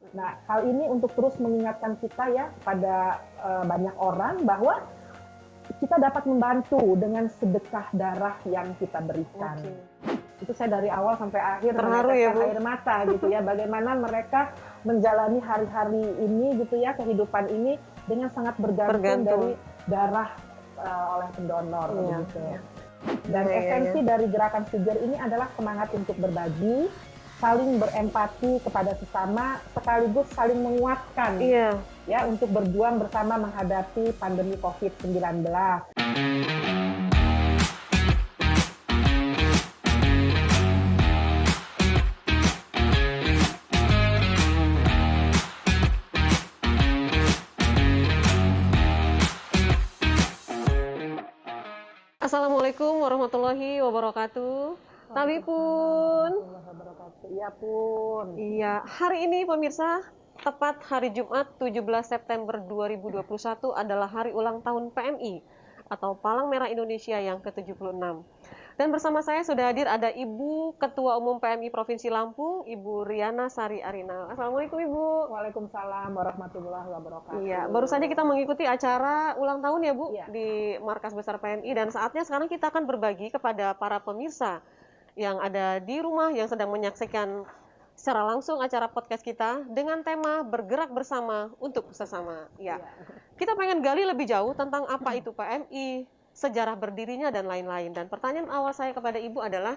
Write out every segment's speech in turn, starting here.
Nah, hal ini untuk terus mengingatkan kita ya pada banyak orang bahwa kita dapat membantu dengan sedekah darah yang kita berikan. Oke. Itu saya dari awal sampai akhir Terharu ya, meneteskan Bu? air mata gitu ya. Bagaimana mereka menjalani hari-hari ini gitu ya, kehidupan ini dengan sangat bergantung dari darah oleh pendonor begitu. Iya. Dan Iya. esensi dari gerakan Figure ini adalah semangat untuk berbagi, saling berempati kepada sesama, sekaligus saling menguatkan ya untuk berjuang bersama menghadapi pandemi COVID-19. Assalamualaikum warahmatullahi wabarakatuh. Tapi pun, Iya pun. iya, hari ini pemirsa, tepat hari Jumat 17 September 2021 adalah hari ulang tahun PMI atau Palang Merah Indonesia yang ke-76. Dan bersama saya sudah hadir ada Ibu Ketua Umum PMI Provinsi Lampung, Ibu Riana Sari Arinal. Assalamualaikum Ibu. Waalaikumsalam warahmatullahi wabarakatuh. Iya, baru saja kita mengikuti acara ulang tahun ya Bu, Iya. di Markas Besar PMI, dan saatnya sekarang kita akan berbagi kepada para pemirsa yang ada di rumah yang sedang menyaksikan secara langsung acara podcast kita dengan tema bergerak bersama untuk sesama. Ya, kita pengen gali lebih jauh tentang apa itu PMI, sejarah berdirinya dan lain-lain. Dan pertanyaan awal saya kepada Ibu adalah,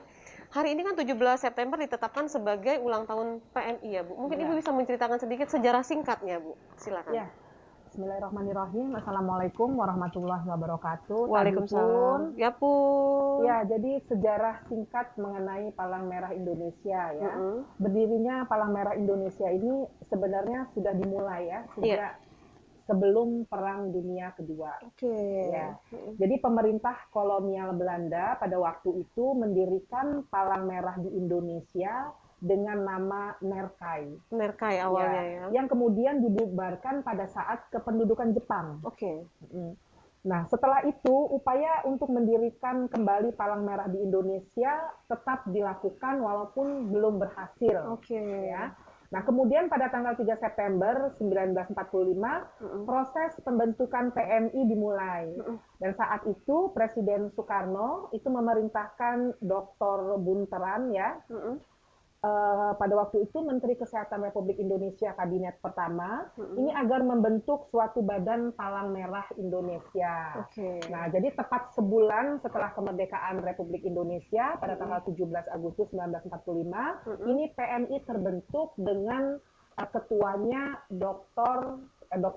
hari ini kan 17 September ditetapkan sebagai ulang tahun PMI ya Bu. Mungkin Ibu bisa menceritakan sedikit sejarah singkatnya Bu. Silakan. Ya. Bismillahirrahmanirrahim. Assalamualaikum warahmatullahi wabarakatuh. Waalaikumsalam. Ya pun. Ya, jadi sejarah singkat mengenai Palang Merah Indonesia ya. Berdirinya Palang Merah Indonesia ini sebenarnya sudah dimulai ya sejak sebelum Perang Dunia Kedua. Ya. Jadi pemerintah kolonial Belanda pada waktu itu mendirikan Palang Merah di Indonesia dengan nama Merkai. Merkai awalnya ya. Yang kemudian dibubarkan pada saat kependudukan Jepang. Nah, setelah itu upaya untuk mendirikan kembali Palang Merah di Indonesia tetap dilakukan walaupun belum berhasil. Ya. Nah, kemudian pada tanggal 3 September 1945, proses pembentukan PMI dimulai. Dan saat itu Presiden Soekarno itu memerintahkan Dr. Bunteran ya, pada waktu itu Menteri Kesehatan Republik Indonesia Kabinet pertama, ini agar membentuk suatu badan Palang Merah Indonesia. Nah, jadi tepat sebulan setelah kemerdekaan Republik Indonesia pada tanggal 17 Agustus 1945, ini PMI terbentuk dengan ketuanya Dr.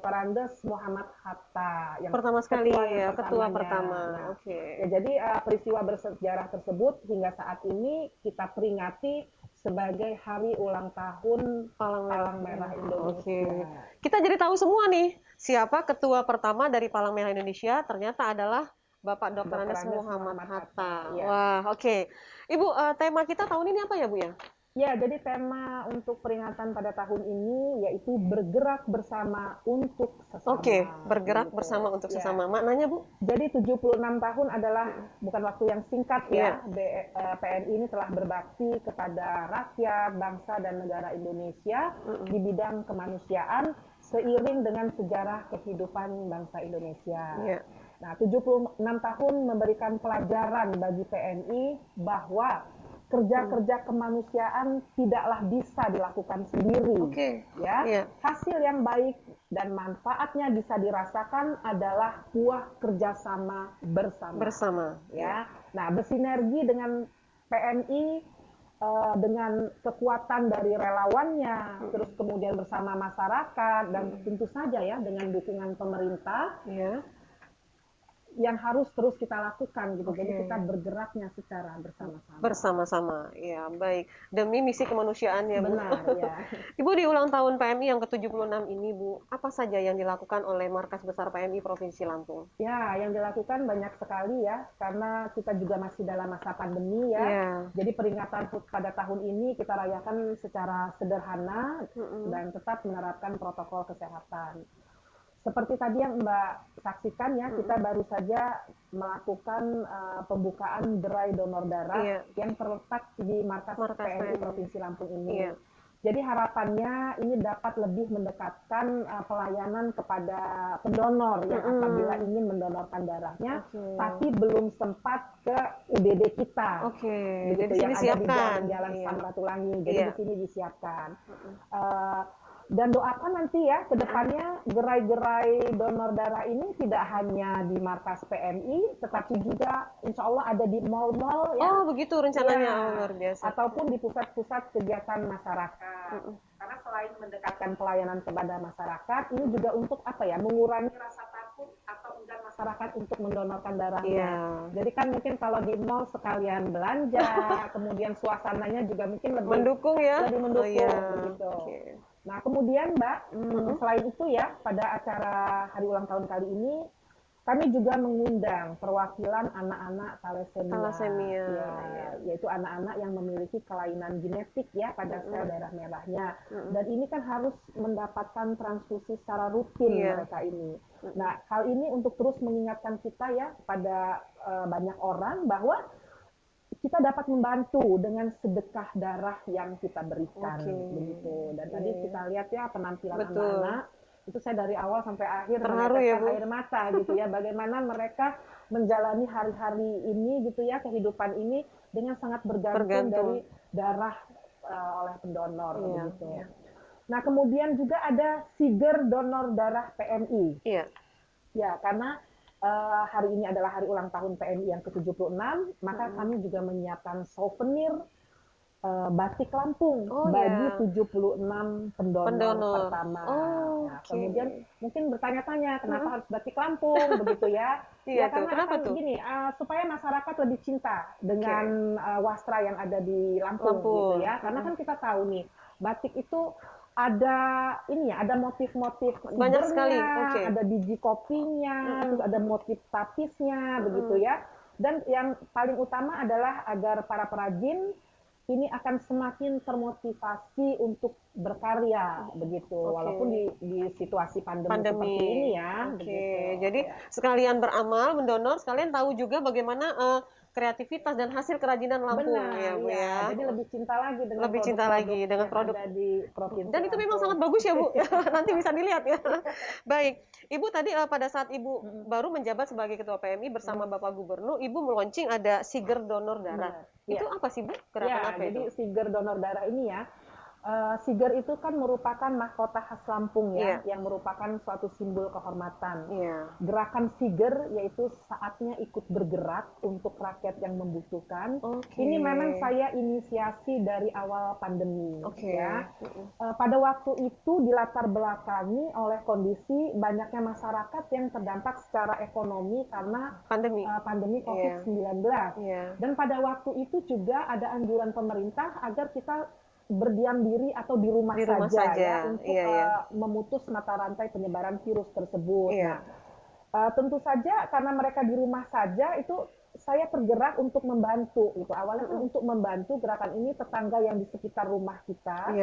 Andes Muhammad Hatta yang pertama sekali ya, ketua Nah, pertama. ya, jadi peristiwa bersejarah tersebut hingga saat ini kita peringati sebagai hari ulang tahun Palang Merah Indonesia. Kita jadi tahu semua nih, siapa ketua pertama dari Palang Merah Indonesia, ternyata adalah Bapak Dr. Andes Muhammad Hatta. Wah, Ibu, tema kita tahun ini apa ya Bu ya? Ya, jadi tema untuk peringatan pada tahun ini yaitu bergerak bersama untuk sesama. Bergerak bersama untuk sesama. Maknanya Bu? Jadi 76 tahun adalah bukan waktu yang singkat ya. PMI ini telah berbakti kepada rakyat, bangsa dan negara Indonesia di bidang kemanusiaan seiring dengan sejarah kehidupan bangsa Indonesia. Nah, 76 tahun memberikan pelajaran bagi PMI bahwa kerja-kerja kemanusiaan tidaklah bisa dilakukan sendiri. Hasil yang baik dan manfaatnya bisa dirasakan adalah buah kerjasama bersama. Ya. Nah, bersinergi dengan PMI dengan kekuatan dari relawannya, terus kemudian bersama masyarakat dan tentu saja ya dengan dukungan pemerintah. Yang harus terus kita lakukan gitu. Jadi kita bergeraknya secara bersama-sama. Bersama-sama, ya baik. Demi misi kemanusiaan ya Bu. Benar, ya. Ibu, di ulang tahun PMI yang ke-76 ini Bu, apa saja yang dilakukan oleh Markas Besar PMI Provinsi Lampung? Ya, yang dilakukan banyak sekali ya, karena kita juga masih dalam masa pandemi ya. Jadi peringatan pada tahun ini kita rayakan secara sederhana dan tetap menerapkan protokol kesehatan. Seperti tadi yang Mbak saksikan ya, kita baru saja melakukan pembukaan gerai donor darah yang terletak di markas PMI Provinsi Lampung ini. Jadi harapannya ini dapat lebih mendekatkan pelayanan kepada pendonor yang apabila ingin mendonorkan darahnya, tapi belum sempat ke UDD kita. Jadi di sini yang siapkan. Ada di Jalan Samratulangi. Jadi di sini disiapkan. Dan doakan nanti ya ke depannya gerai-gerai donor darah ini tidak hanya di markas PMI, tetapi juga insya Allah ada di mal-mal ya. Oh begitu rencananya, luar biasa. Ataupun di pusat-pusat kegiatan masyarakat. Karena selain mendekatkan pelayanan kepada masyarakat, ini juga untuk apa ya, mengurangi rasa takut atau enggan masyarakat untuk mendonorkan darahnya. Jadi kan mungkin kalau di mal sekalian belanja, kemudian suasananya juga mungkin lebih mendukung ya. Lebih mendukung begitu. Nah, kemudian Mbak, selain itu ya, pada acara hari ulang tahun kali ini, kami juga mengundang perwakilan anak-anak thalassemia, yaitu anak-anak yang memiliki kelainan genetik ya pada sel darah merahnya. Dan ini kan harus mendapatkan transfusi secara rutin mereka ini. Nah, hal ini untuk terus mengingatkan kita ya pada banyak orang bahwa kita dapat membantu dengan sedekah darah yang kita berikan begitu. Dan tadi kita lihat ya penampilan anak-anak itu, saya dari awal sampai akhir terharu ya, Bu? air mata gitu ya, bagaimana mereka menjalani hari-hari ini gitu ya, kehidupan ini dengan sangat bergantung dari darah oleh pendonor begitu. Nah, kemudian juga ada Siger Donor Darah PMI. Ya, karena hari ini adalah hari ulang tahun PMI yang ke-76, maka kami juga menyiapkan souvenir batik Lampung bagi 76 pendonor pertama. Nah, kemudian mungkin bertanya-tanya kenapa harus batik Lampung begitu ya? Ya karena kenapa tuh? Begini, supaya masyarakat lebih cinta dengan wastra yang ada di Lampung gitu ya. Karena kan kita tahu nih, batik itu ada ini ya, ada motif-motif banyak sekali, ada biji kopinya, terus ada motif tapisnya begitu ya. Dan yang paling utama adalah agar para perajin ini akan semakin termotivasi untuk berkarya begitu, walaupun di situasi pandemi seperti ini ya. Jadi sekalian beramal, mendonor, sekalian tahu juga bagaimana kreativitas dan hasil kerajinan Lampung. Benar, Bu ya. Jadi lebih cinta lagi dengan produk di provinsi. Dan itu memang sangat bagus ya Bu. Nanti bisa dilihat ya. Baik, Ibu tadi pada saat Ibu baru menjabat sebagai Ketua PMI bersama Bapak Gubernur, Ibu meluncing ada Siger Donor Darah. Itu apa sih Bu? Gerakan apa jadi itu? Siger Donor Darah ini ya, Siger itu kan merupakan mahkota khas Lampung ya, yang merupakan suatu simbol kehormatan. Gerakan Siger yaitu saatnya ikut bergerak untuk rakyat yang membutuhkan. Ini memang saya inisiasi dari awal pandemi. Ya. Pada waktu itu dilatar belakangi oleh kondisi banyaknya masyarakat yang terdampak secara ekonomi karena pandemi COVID-19. Dan pada waktu itu juga ada anjuran pemerintah agar kita berdiam diri atau di rumah saja ya, untuk memutus mata rantai penyebaran virus tersebut. Nah, tentu saja karena mereka di rumah saja, itu saya tergerak untuk membantu. Itu awalnya kan untuk membantu gerakan ini tetangga yang di sekitar rumah kita,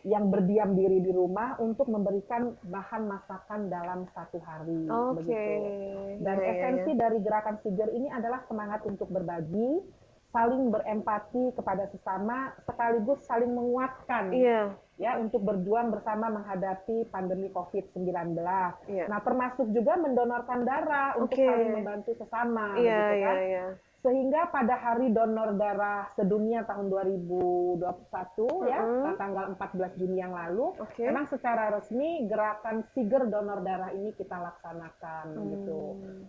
yang berdiam diri di rumah untuk memberikan bahan masakan dalam 1 hari. Begitu. Dan esensi dari gerakan Siger ini adalah semangat untuk berbagi, saling berempati kepada sesama, sekaligus saling menguatkan ya untuk berjuang bersama menghadapi pandemi COVID-19. Nah, termasuk juga mendonorkan darah untuk saling membantu sesama gitu kan. Sehingga pada Hari Donor Darah Sedunia tahun 2021 ya, tanggal 14 Juni yang lalu, memang secara resmi gerakan Siger Donor Darah ini kita laksanakan gitu.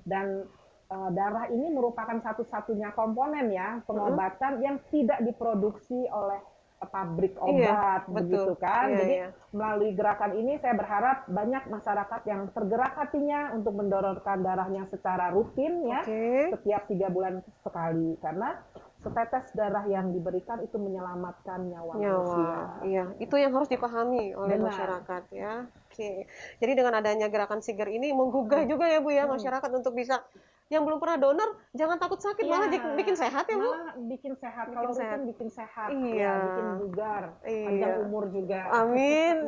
Dan darah ini merupakan satu-satunya komponen ya pengobatan yang tidak diproduksi oleh pabrik obat begitu kan. Jadi melalui gerakan ini saya berharap banyak masyarakat yang tergerak hatinya untuk mendonorkan darahnya secara rutin ya, setiap 3 bulan sekali, karena setetes darah yang diberikan itu menyelamatkan nyawa manusia. Itu yang harus dipahami oleh masyarakat ya. Jadi dengan adanya gerakan Siger ini menggugah juga ya Bu ya masyarakat untuk bisa, yang belum pernah donor jangan takut sakit, malah bikin sehat ya Bu. Malah bikin sehat, kalau rutin bikin sehat, bikin bugar, panjang umur juga. Amin.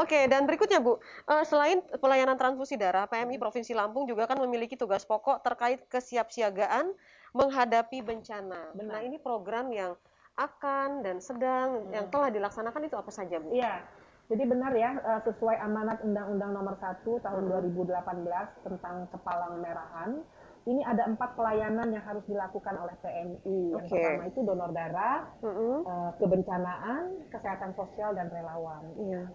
Dan berikutnya Bu, selain pelayanan transfusi darah, PMI Provinsi Lampung juga kan memiliki tugas pokok terkait kesiapsiagaan menghadapi bencana. Nah, ini program yang akan dan sedang yang telah dilaksanakan itu apa saja, Bu? Iya, jadi benar ya, sesuai amanat Undang-Undang Nomor 1 Tahun 2018 tentang Kepalang Merahan, ini ada 4 pelayanan yang harus dilakukan oleh PMI. Yang pertama itu donor darah, kebencanaan, kesehatan sosial, dan relawan.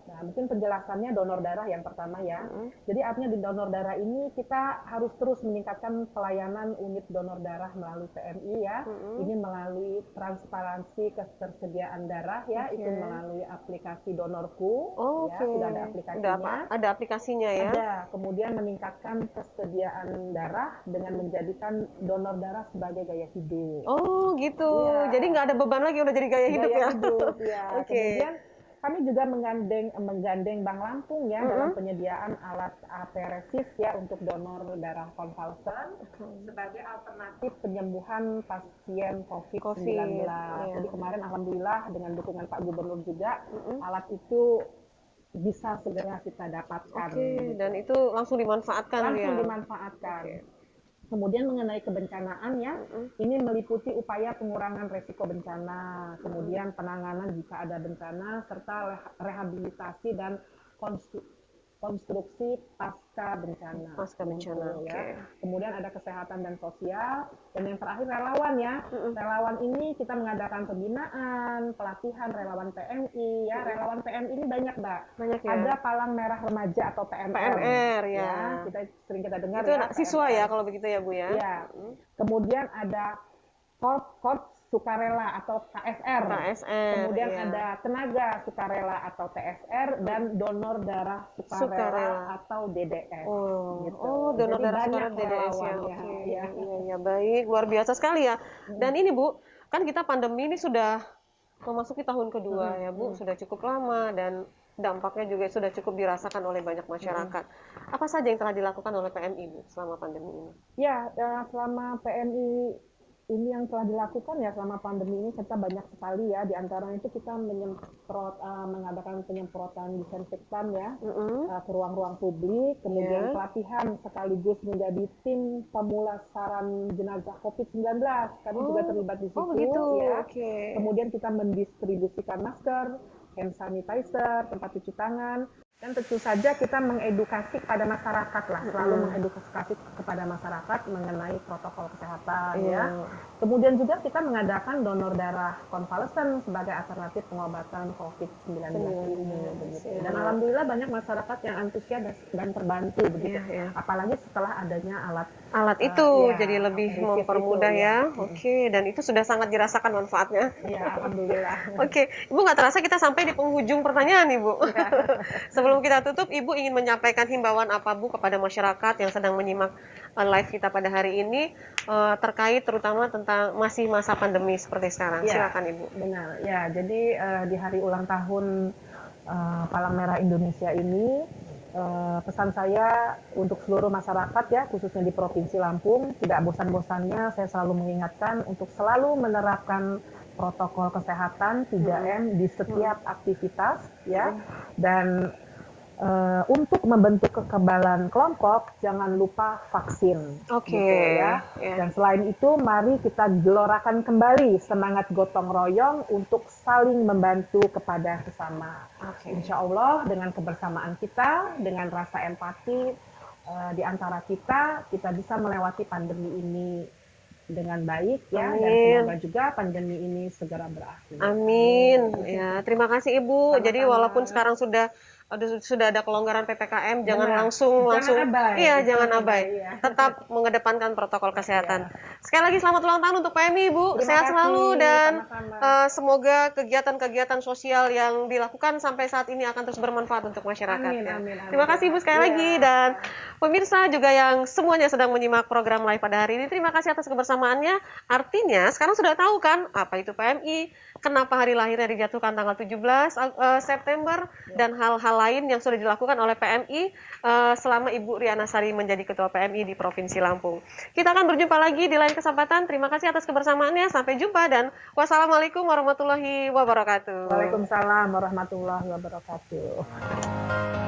Nah, mungkin penjelasannya donor darah yang pertama ya. Jadi artinya di donor darah ini kita harus terus meningkatkan pelayanan unit donor darah melalui PMI ya. Ini melalui transparansi ketersediaan darah ya, itu melalui aplikasi Donorku. Ya, sudah ada aplikasinya. Ada aplikasinya ya. Ada. Kemudian meningkatkan kesediaan darah dengan menjadikan donor darah sebagai gaya hidup. Oh gitu. Ya. Jadi nggak ada beban lagi, udah jadi gaya hidup ya. Hidup, ya. Kemudian kami juga menggandeng Bank Lampung ya dalam penyediaan alat aferesis ya untuk donor darah konvalesen sebagai alternatif penyembuhan pasien COVID-19. Jadi kemarin alhamdulillah dengan dukungan Pak Gubernur juga alat itu bisa segera kita dapatkan. Dan itu langsung dimanfaatkan ya. Kemudian mengenai kebencanaan ya, ini meliputi upaya pengurangan resiko bencana, kemudian penanganan jika ada bencana, serta rehabilitasi dan konstruksi pasca bencana. Ya. Kemudian ada kesehatan dan sosial, dan yang terakhir relawan ya. Relawan ini kita mengadakan pembinaan, pelatihan relawan PMI ya. Relawan PMI ini banyak, Mbak. Ya. Ada Palang Merah Remaja atau PMR ya. Kita sering kita dengar itu ya. Siswa PMR. Ya kalau begitu ya, Bu ya. Ya. Kemudian ada Korps Sukarela atau KSR. Kemudian ada Tenaga Sukarela atau TSR dan donor darah sukarela atau DDS. Donor darah sukarela DDS ya. Iya, baik, luar biasa sekali ya. Dan ini Bu, kan kita pandemi ini sudah memasuki tahun kedua ya Bu, sudah cukup lama dan dampaknya juga sudah cukup dirasakan oleh banyak masyarakat. Apa saja yang telah dilakukan oleh PMI Bu selama pandemi ini? Ya, selama PMI ini yang telah dilakukan ya selama pandemi ini kita banyak sekali ya, di antaranya itu kita mengadakan penyemprotan disinfektan ya ke ruang-ruang publik, kemudian pelatihan sekaligus menjadi tim pemulasaran jenazah COVID-19, kami juga terlibat di situ ya. Kemudian kita mendistribusikan masker, hand sanitizer, tempat cuci tangan. Dan tentu saja kita mengedukasi kepada masyarakat lah, selalu mengedukasi kepada masyarakat mengenai protokol kesehatan ya. Kemudian juga kita mengadakan donor darah konvalesen sebagai alternatif pengobatan COVID-19 ini begitu. Dan alhamdulillah banyak masyarakat yang antusias dan terbantu begitu. Apalagi setelah adanya alat itu jadi lebih mempermudah ya. Dan itu sudah sangat dirasakan manfaatnya. Ya, alhamdulillah. Ibu nggak terasa kita sampai di penghujung pertanyaan nih Bu. Sebelum kita tutup, Ibu ingin menyampaikan himbauan apa Bu kepada masyarakat yang sedang menyimak live kita pada hari ini terkait terutama tentang masih masa pandemi seperti sekarang. Silakan Ibu. Benar. Ya, jadi di hari ulang tahun Palang Merah Indonesia ini pesan saya untuk seluruh masyarakat ya, khususnya di Provinsi Lampung, tidak bosan-bosannya saya selalu mengingatkan untuk selalu menerapkan protokol kesehatan 3M di setiap aktivitas ya. Dan untuk membentuk kekebalan kelompok, jangan lupa vaksin. Gitu ya. Dan selain itu, mari kita gelorakan kembali semangat gotong royong untuk saling membantu kepada sesama. Insya Allah dengan kebersamaan kita, dengan rasa empati di antara kita bisa melewati pandemi ini dengan baik ya. Dan semoga juga pandemi ini segera berakhir. Amin. Ya, terima kasih Ibu. Sama-sama. Jadi walaupun sekarang sudah ada kelonggaran PPKM, jangan langsung jangan abai. Tetap mengedepankan protokol kesehatan. Sekali lagi selamat ulang tahun untuk PMI Ibu. Sehat selalu dan semoga kegiatan-kegiatan sosial yang dilakukan sampai saat ini akan terus bermanfaat untuk masyarakat. Amin. Terima kasih Ibu sekali lagi, dan pemirsa juga yang semuanya sedang menyimak program live pada hari ini. Terima kasih atas kebersamaannya. Artinya sekarang sudah tahu kan apa itu PMI, kenapa hari lahirnya dijatuhkan tanggal 17 September dan hal-hal lain yang sudah dilakukan oleh PMI selama Ibu Riana Sari menjadi Ketua PMI di Provinsi Lampung. Kita akan berjumpa lagi di lain kesempatan. Terima kasih atas kebersamaannya. Sampai jumpa dan wassalamualaikum warahmatullahi wabarakatuh. Waalaikumsalam warahmatullahi wabarakatuh.